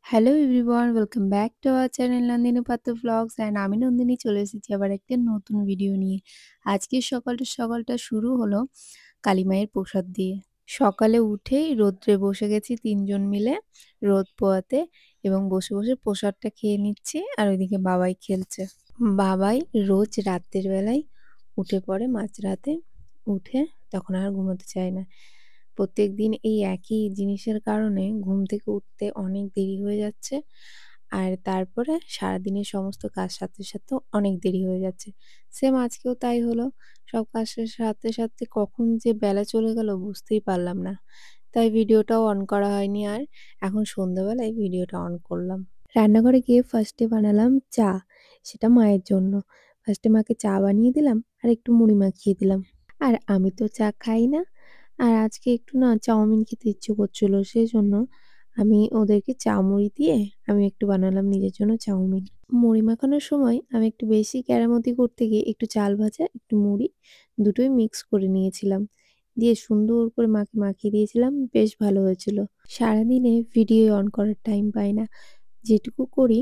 Hello everyone, welcome back to our channel Nandini পাত্র vlogs and আমি নন্দিনী চলে এসেছি আবার একটা নতুন ভিডিও নিয়ে। আজকের সকালটা শুরু হলো কালীমায়ের প্রসাদ দিয়ে। সকালে উঠেই রোদ্রে বসে গেছি ৩ জন মিলে রোদ পোয়াতে এবং বসে, বসে প্রসাদটা খেয়ে নিচ্ছি আর ওইদিকে বাবাই খেলছে। বাবাই রোজ রাতের বেলায় উঠে পড়ে মাঝরাতে, উঠে তখন আর ঘুমোতে চায় না। প্রত্যেকদিন এই একই জিনিসের কারণে ঘুম থেকে উঠতে অনেক দেরি হয়ে যাচ্ছে। আর তারপরে সারাদিনের সমস্ত কাজ সারতে, সারতেও অনেক দেরি হয়ে যাচ্ছে। সেম আজকেও তাই হলো। সব কাজ শেষে সারতে, সারতে কখন যে বেলা চলে গেল বুঝতেই পারলাম না। তাই ভিডিওটাও অন করা হয়নি আর। এখন সন্ধ্যাবেলায় ভিডিওটা অন করলাম। রান্নাঘরে গিয়ে ফার্স্টে বানালাম চা। সেটা মায়ের জন্য। ফার্স্টে মাকে চা বানিয়ে দিলাম আর একটু মুড়ি মাখিয়ে দিলাম। আর আমি তো চা খাই না। আর আজকে একটু না চাউমিন খেতে ইচ্ছে করছিল। সেজন্য আমি ওদেরকে চা মুড়ি দিয়ে আমি একটু বানালাম নিজের জন্য চাউমিন। মুড়ি মাখানোর সময় আমি একটু বেশি কেরামতি করতে গিয়ে একটু চাল ভাজা, একটু মুড়ি দুটোই মিক্স করে নিয়েছিলাম। দিয়ে সুন্দর করে মাকে মাখিয়ে দিয়েছিলাম। বেশ ভালো হয়েছিল। সারাদিনে ভিডিও অন করার টাইম পাই না। যেটুকু করি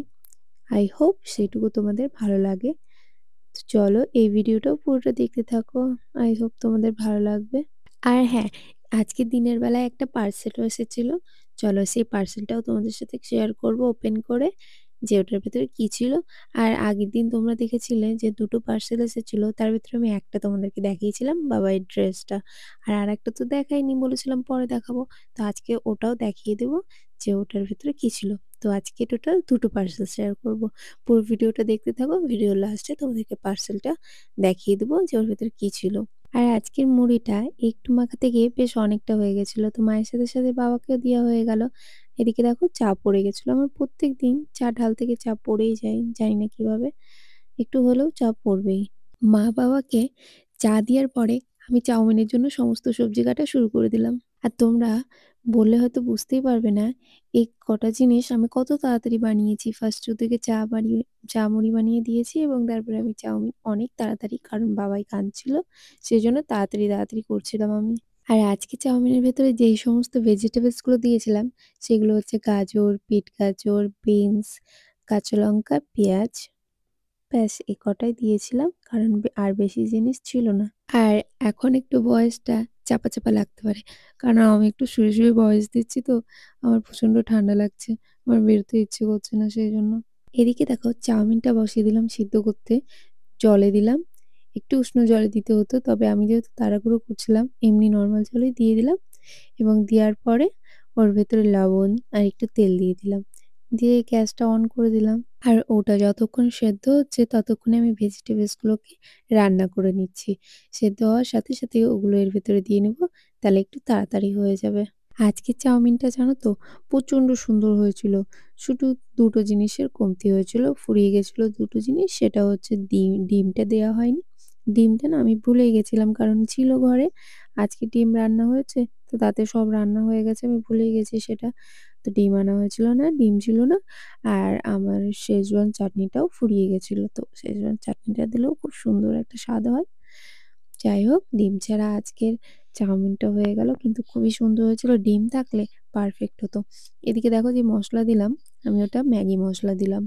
আই হোপ সেটুকু তোমাদের ভালো লাগে। তো চলো এই ভিডিওটাও পুরোটা দেখতে থাকো। আই হোপ তোমাদের ভালো লাগবে। আর হ্যাঁ, আজকে দিনের বেলায় একটা পার্সেলও এসেছিল। চলো সেই পার্সেলটাও তোমাদের সাথে শেয়ার করব ওপেন করে যে ওটার ভেতরে কি ছিল। আর আগের দিন তোমরা দেখেছিলে যে ২ টো পার্সেল এসেছিল। তার ভেতরে আমি একটা তোমাদেরকে দেখিয়েছিলাম বাবাইয়ের ড্রেসটা। আর আরেকটা তো দেখাইনি, বলেছিলাম পরে দেখাবো। তো আজকে ওটাও দেখিয়ে দেবো যে ওটার ভেতরে কি ছিল। তো আজকে টোটাল ২ টো পার্সেল শেয়ার করব। পুরো ভিডিওটা দেখতে থাকো। ভিডিওর লাস্টে তোমাদেরকে পার্সেলটা দেখিয়ে দেবো যে ওর ভেতরে কি ছিল। আর আজকের মুড়িটা একটু মাখাতে গিয়ে বেশ অনেকটা হয়ে গেছিল। তো মায়ের সাথে, সাথে বাবাকেও দেওয়া হয়ে গেল। এদিকে দেখো চা পড়ে গেছিল। আমার প্রত্যেকদিন চা ঢাল থেকে চা পড়েই যায়। জানি না কিভাবে। একটু হলেও চা পড়বেই। মা-বাবাকে চা দেওয়ার পরে আমি চাউমিনের জন্য সমস্ত সবজি কাটা শুরু করে দিলাম। আর তোমরা বললে হয়তো বুঝতেই পারবে না, এই কটা জিনিস আমি কত তাড়াতাড়ি বানিয়েছি। ফার্স্ট ওদেরকে চা মুড়ি বানিয়ে দিয়েছি এবং তারপরে আমি চাউমিন অনেক তাড়াতাড়ি, কারণ বাবাই কাঁদছিল। সেজন্য তাড়াতাড়ি, তাড়াতাড়ি করছিলাম আমি। আর আজকে চাউমিনের ভেতরে যেই সমস্ত ভেজিটেবলস গুলো দিয়েছিলাম সেগুলো হচ্ছে গাজর, বিট গাজর, বিনস, কাঁচা লঙ্কা, পেঁয়াজ। ব্যাস এই কটাই দিয়েছিলাম, কারণ আর বেশি জিনিস ছিল না। আর এখন একটু ভয়েসটা চাপা, চাপা লাগতে পারে। কারণ আমি একটু শুয়ে, শুয়ে ভয়েস দিচ্ছি তো আমার প্রচণ্ড ঠান্ডা লাগছে। আমার বেরোতে ইচ্ছে করছে না সেইজন্য। এদিকে দেখো চাউমিনটা বসিয়ে দিলাম সিদ্ধ করতে। জলে দিলাম। একটু উষ্ণ জলে দিতে হতো। তবে আমি যেহেতু তাড়াহুড়ো করছিলাম এমনি নরমাল জলেই দিয়ে দিলাম এবং দেওয়ার পরে ওর ভেতরে লবণ আর একটু তেল দিয়ে দিলাম। দিয়ে গ্যাসটা অন করে দিলাম। আর ওটা যতক্ষণ সেদ্ধ হচ্ছে ততক্ষণে আমি ভেজিটেবলস গুলোকে রান্না করে নিচ্ছি। সেদ্ধ হওয়ার সাথে, সাথে ওগুলো এর ভেতরে দিয়ে নেব। তাহলে একটু তাড়াতাড়ি হয়ে যাবে। আজকের চাউমিনটা জানো তো প্রচণ্ড সুন্দর হয়েছিল। শুধু ২ টো জিনিসের কমতি হয়েছিল। ফুরিয়ে গেছিল ২ টো জিনিস। সেটা হচ্ছে ডিমটা দেয়া হয়নি। ডিমটা না আমি ভুলেই গেছিলাম, কারণ ছিল ঘরে। আজকে ডিম রান্না হয়েছে। তো তাতে সব রান্না হয়ে গেছে। আমি ভুলেই গেছি সেটা। তো ডিম আনা হয়েছিল না, ডিম ছিল না। আর আমার শেজওয়ান চাটনিটাও ফুরিয়ে গেছিল। তো শেজওয়ান চাটনিটা দিলেও খুব সুন্দর একটা স্বাদ হয়। যাই হোক, ডিম ছাড়া আজকের চাউমিনটা হয়ে গেল। কিন্তু খুবই সুন্দর হয়েছিল। ডিম থাকলে পারফেক্ট হতো। এদিকে দেখো যে মসলা দিলাম, আমি ওটা ম্যাগি মসলা দিলাম।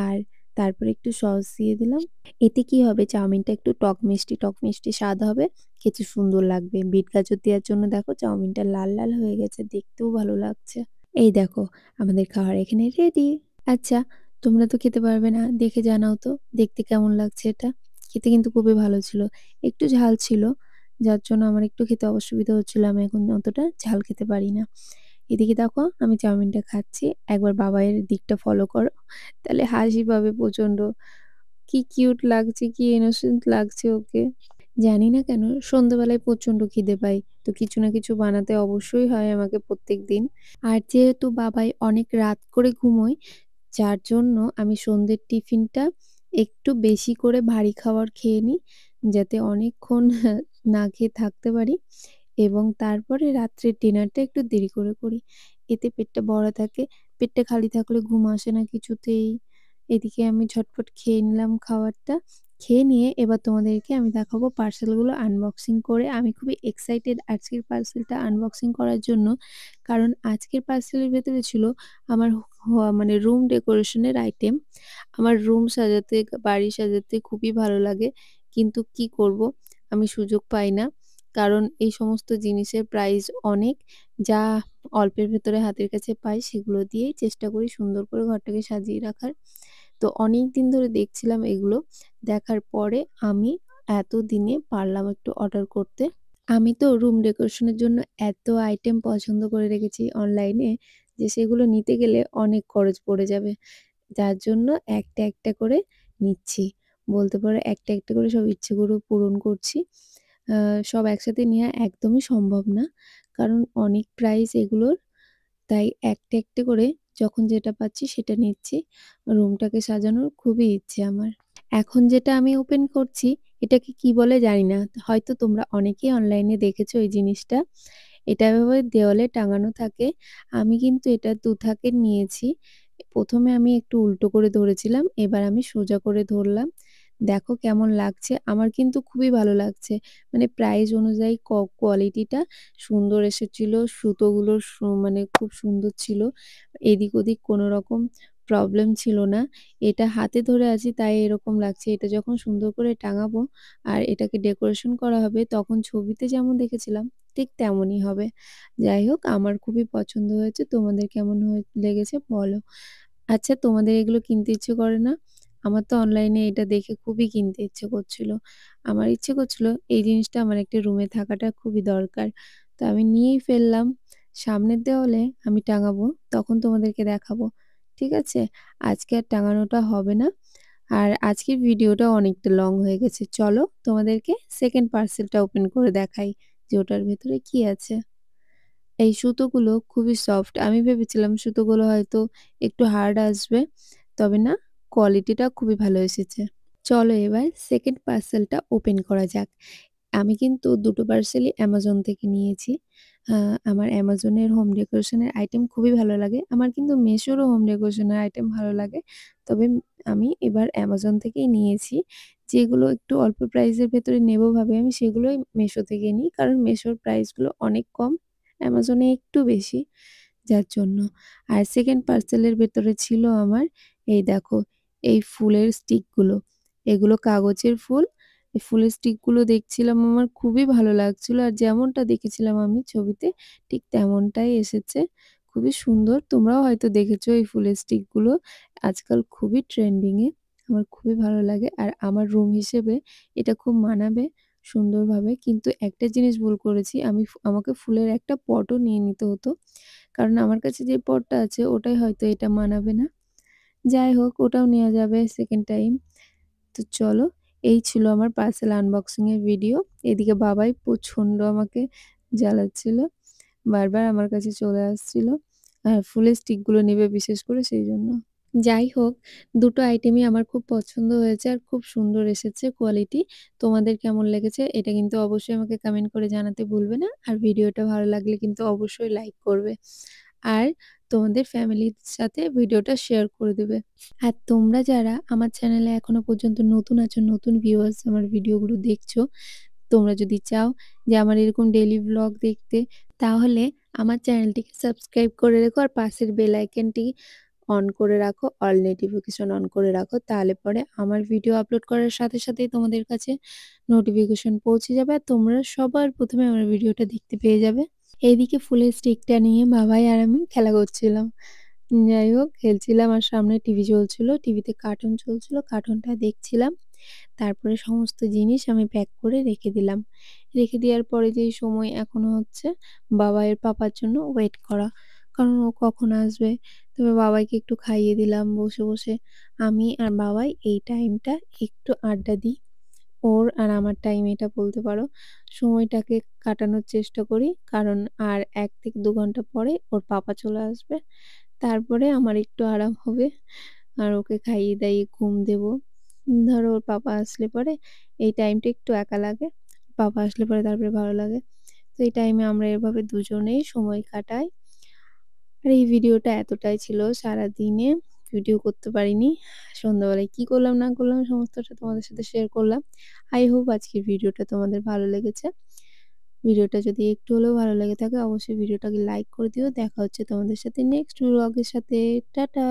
আর তারপরে একটু সস দিয়ে দিলাম। এতে কি হবে, চাউমিনটা একটু টক মিষ্টি স্বাদ হবে। খেতে সুন্দর লাগবে। বিট গাজর দেওয়ার জন্য দেখো চাউমিনটা লাল, লাল হয়ে গেছে। দেখতেও ভালো লাগছে। এই দেখো আমাদের খাবার এখানে রেডি। আচ্ছা, তোমরা তো খেতে পারবে না। দেখে জানাও তো দেখতে কেমন লাগছে এটা? খেতে কিন্তু খুবই ভালো ছিল। একটু ঝাল ছিল, যার জন্য আমার একটু খেতে অসুবিধা হচ্ছিল। আমি এখন অতটা ঝাল খেতে পারি না। এদিকে দেখো আমি চাউমিনটা খাচ্ছি। একবার বাবাইয়ের দিকটা ফলো করো। তাহলে হাসি পাবে প্রচণ্ড। কি কিউট লাগছে, কি ইনোসেন্ট লাগছে ওকে। জানি না কেন সন্ধ্যাবেলায় প্রচণ্ড খিদে পায়। তো কিছু না কিছু বানাতে অবশ্যই হয় আমাকে প্রত্যেকদিন। আর যেহেতু বাবাই অনেক রাত করে ঘুমোয়, যার জন্য আমি সন্ধ্যের টিফিনটা একটু বেশি করে ভারী খাবার খেয়ে নিই, যাতে অনেকক্ষণ না খেয়ে থাকতে পারি এবং তারপরে রাত্রের ডিনারটা একটু দেরি করে করি। এতে পেটটা ভরা থাকে। পেটটা খালি থাকলে ঘুম আসে না কিছুতেই। এদিকে আমি ঝটপট খেয়ে নিলাম খাবারটা খেয়ে নিয়ে এবার তোমাদেরকে আমি দেখাবো পার্সেলগুলো আনবক্সিং করে। আমি খুবই এক্সাইটেড আজকের পার্সেলটা আনবক্সিং করার জন্য। কারণ আজকের পার্সেলের ভেতরে ছিল আমার মানে রুম ডেকোরেশনের আইটেম। আমার রুম সাজাতে, বাড়ি সাজাতে খুবই ভালো লাগে। কিন্তু কি করব? আমি সুযোগ পাই না। কারণ এই সমস্ত জিনিসের প্রাইস অনেক। যা অল্পের ভেতরে হাতের কাছে পাই সেগুলো দিয়েই চেষ্টা করি সুন্দর করে ঘরটাকে সাজিয়ে রাখার। তো অনেকদিন ধরে দেখছিলাম এগুলো। দেখার পরে আমি এতদিনে পারলাম একটু অর্ডার করতে। আমি তো রুম ডেকোরেশনের জন্য এত আইটেম পছন্দ করে রেখেছি অনলাইনে যে সেগুলো নিতে গেলে অনেক খরচ পড়ে যাবে। যার জন্য একটা, একটা করে নিচ্ছি। বলতে পারো একটা, একটা করে সব ইচ্ছেগুলো পূরণ করছি। আ সব একসাথে নেয়া একদমই সম্ভব না। কারণ অনেক প্রাইস এগুলোর। তাই একটা, একটা করে যখন যেটা পাচ্ছি সেটা নিচ্ছি। রুমটাকে সাজানোর খুবই ইচ্ছে আমার। এখন যেটা আমি ওপেন করছি এটাকে কি বলে জানি না। হয়তো তোমরা অনেকেই অনলাইনে দেখেছো এই জিনিসটা। এটা এভাবে দেওয়ালে টাঙানো থাকে। আমি কিন্তু এটা দুথাকের নিয়েছি। ১ম এ আমি একটু উল্টো করে ধরেছিলাম। এবার আমি সোজা করে ধরলাম। দেখো কেমন লাগছে? আমার কিন্তু খুবই ভালো লাগছে। মানে প্রাইস অনুযায়ী কোয়ালিটিটা সুন্দর এসেছিল। সুতোগুলো মানে খুব সুন্দর ছিল। এদিক ওদিক কোনো রকম প্রবলেম ছিল না। এটা হাতে ধরে আছি তাই এরকম লাগছে। এটা যখন সুন্দর করে টাঙাবো আর এটাকে ডেকোরেশন করা হবে তখন ছবিতে যেমন দেখেছিলাম ঠিক তেমনই হবে। যাই হোক আমার খুবই পছন্দ হয়েছে। তোমাদের কেমন লেগেছে বলো? আচ্ছা তোমাদের এগুলো কিনতে ইচ্ছে করে না? আমার তো অনলাইনে এটা দেখে খুবই কিনতে ইচ্ছে করছিল। আমার ইচ্ছে করছিল এই জিনিসটা আমার একটা রুমে থাকাটা খুবই দরকার। তো আমি নিয়েই ফেললাম। সামনের দেওয়ালে আমি টাঙাবো তখন তোমাদেরকে দেখাবো। ঠিক আছে? আজকে আর টাঙানোটা হবে না। আর আজকের ভিডিওটা অনেকটা লং হয়ে গেছে। চলো তোমাদেরকে 2nd পার্সেলটা ওপেন করে দেখাই যে ওটার ভেতরে কি আছে। এই সুতোগুলো খুবই সফট। আমি ভেবেছিলাম সুতোগুলো হয়তো একটু হার্ড আসবে। তবে না, কোয়ালিটিটা খুবই ভালো এসেছে। চলো এবার 2nd পার্সেলটা ওপেন করা যাক। আমি কিন্তু দুটো পার্সেলই Amazon থেকে নিয়েছি। আ আমার Amazon এর হোম ডেকোরেশন এর আইটেম খুবই ভালো লাগে। আমার কিন্তু Meesho রও হোম ডেকোরেশন এর আইটেম ভালো লাগে। তবে আমি এবার Amazon থেকেই নিয়েছি। যেগুলো একটু অল্প প্রাইসের ভেতরে নেবো ভাবে আমি সেগুলোই Meesho থেকে নিই। কারণ Meesho র প্রাইসগুলো অনেক কম। Amazon এ একটু বেশি। যার জন্য। আর 2nd পার্সেলের ভেতরে ছিল আমার এই দেখো এই ফুলের স্টিকগুলো। এগুলো কাগজের ফুল। এই ফুলের স্টিকগুলো দেখছিলাম আমার খুবই ভালো লাগছিল। আর যেমনটা দেখেছিলাম আমি ছবিতে ঠিক তেমনটাই এসেছে। খুবই সুন্দর। তোমরাও হয়তো দেখেছো এই ফুলের স্টিকগুলো। আজকাল খুবই ট্রেন্ডিং এ। আমার খুবই ভালো লাগে। আর আমার রুম হিসেবে এটা খুব মানাবে সুন্দরভাবে। কিন্তু একটা জিনিস ভুল করেছি। আমাকে ফুলের একটা পটও নিয়ে নিতে হতো। কারণ আমার কাছে যে পটটা আছে ওটাই হয়তো এটা মানাবে না। যাই হোক ওটাও নেয়া যাবে 2nd টাইম। তো চলো এই ছিল আমার পার্সেল আনবক্সিং এর ভিডিও। এদিকে বাবাই প্রচন্ড আমাকে জ্বালাচ্ছিল। বারবার আমার কাছে চলে আসছিল। আর ফুলের স্টিক গুলো নেবে বিশেষ করে সেইজন্য। যাই হোক, দুটো আইটেমই আমার খুব পছন্দ হয়েছে আর খুব সুন্দর এসেছে কোয়ালিটি। তোমাদের কেমন লেগেছে এটা কিন্তু অবশ্যই আমাকে কমেন্ট করে জানাতে ভুলবে না। আর ভিডিওটা ভালো লাগলে কিন্তু অবশ্যই লাইক করবে। আর তোমাদের ফ্যামিলির সাথে ভিডিওটা শেয়ার করে দেবে। আর তোমরা যারা আমার চ্যানেলে এখনো পর্যন্ত নতুন আছো, নতুন ভিউয়ার্স আমার ভিডিওগুলো দেখছো, তোমরা যদি চাও যে আমার এরকম ডেইলি ভ্লগ দেখতে, তাহলে আমার চ্যানেলটিকে সাবস্ক্রাইব করে রেখো আর পাশের বেল আইকনটি অন করে রাখো, অল নোটিফিকেশন অন করে রাখো। তাহলে পরে আমার ভিডিও আপলোড করার সাথে সাথেই তোমাদের কাছে নোটিফিকেশন পৌঁছে যাবে আর তোমরা সবার ১ম এ আমার ভিডিওটা দেখতে পেয়ে যাবে। এইদিকে ফুলের স্টিকটা নিয়ে বাবাই আর আমি খেলা করছিলাম। যাই হোক খেলছিলাম আর সামনে টিভি চলছিল। টিভিতে কার্টুন চলছিল। কার্টুনটা দেখছিলাম। তারপরে সমস্ত জিনিস আমি প্যাক করে রেখে দিলাম। রেখে দেওয়ার পরে যেই সময় এখনো হচ্ছে বাবাইয়ের পাপার জন্য ওয়েট করা। কারণ ও কখন আসবে? তবে বাবাইকে একটু খাইয়ে দিলাম বসে, বসে। আমি আর বাবাই এই টাইমটা একটু আড্ডা দিই। ওর আর আমার টাইম এটা বলতে পারো। সময়টাকে কাটানোর চেষ্টা করি। কারণ আর ১ থেকে ২ ঘন্টা পরে ওর পাপা চলে আসবে। তারপরে আমার একটু আরাম হবে। আর ওকে খাইয়ে-দাইয়ে ঘুম দেবো। ধরো ওর পাপা আসলে পরে এই টাইমটা একটু একা লাগে। পাপা আসলে পরে তারপরে ভালো লাগে। তো এই টাইমে আমরা এভাবে দুজনেই সময় কাটাই। আর এই ভিডিওটা এতটাই ছিল সারাদিনে। ভিডিও করতে পারিনি। সন্ধ্যাবেলায় কি করলাম না করলাম সমস্তটা তোমাদের সাথে শেয়ার করলাম। আই হোপ আজকের ভিডিওটা তোমাদের ভালো লেগেছে। ভিডিওটা যদি একটু হলেও ভালো লেগে থাকে অবশ্যই ভিডিওটাকে লাইক করে দিও। দেখা হচ্ছে তোমাদের সাথে নেক্সট ভ্লগের সাথে। টাটা।